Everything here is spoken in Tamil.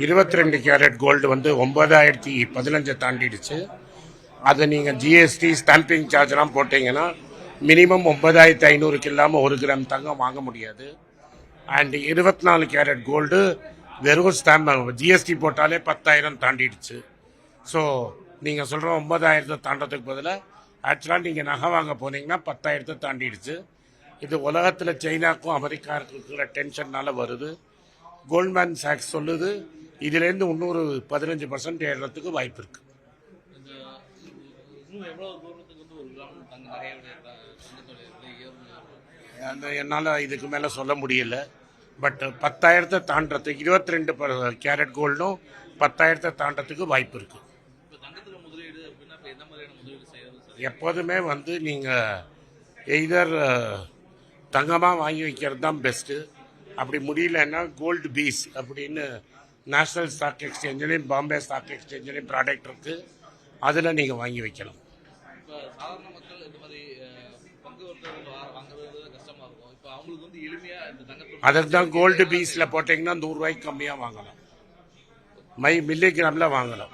22 கேரட் கோல்டு வந்து 9,015 தாண்டிடுச்சு. அது நீங்கள் ஜிஎஸ்டி ஸ்டாம்பிங் சார்ஜ்லாம் போட்டிங்கன்னா மினிமம் 9,500க்கு இல்லாமல் 1 கிராம் தங்கம் வாங்க முடியாது. அண்ட் 24 கேரட் கோல்டு வெறும் ஸ்டாம்ப் ஜிஎஸ்டி போட்டாலே 10,000 தாண்டிடுச்சு. ஸோ நீங்கள் சொல்கிற 9,000 தாண்டதுக்கு பதிலாக ஆக்சுவலாக நீங்கள் நகை வாங்க போனீங்கன்னா 10,000 தாண்டிடுச்சு. இது உலகத்தில் சைனாக்கும் அமெரிக்காவுக்கும் இருக்கிற டென்ஷன்னால வருது. கோல்ட்மேன் சாக்ஸ் சொல்லுது இதுலேருந்து இன்னொரு 15% ஏறுறதுக்கு வாய்ப்பு இருக்கு. என்னால் இதுக்கு மேலே சொல்ல முடியல. பட் 10,000 தாண்டறதுக்கு 22 கேரட் கோல்டும் 10,000 தாண்டறதுக்கு வாய்ப்பு இருக்கு. எப்போதுமே வந்து நீங்கள் எய்தர் தங்கமாக வாங்கி வைக்கிறது தான் பெஸ்ட்டு. அப்படி முடியலன்னா கோல்டு பீஸ் அப்படின்னு நேஷ்னல் ஸ்டாக் எக்ஸ்சேஞ்சிலையும் பாம்பே ஸ்டாக் எக்ஸ்சேஞ்சிலையும் ப்ராடக்ட் இருக்குது. அதில் நீங்கள் வாங்கி வைக்கலாம். அதுக்கு தான் கோல்டு பீஸில் போட்டிங்கன்னா 100 ரூபாய்க்கு கம்மியாக வாங்கலாம். மில்லிகிராமில் வாங்கலாம்.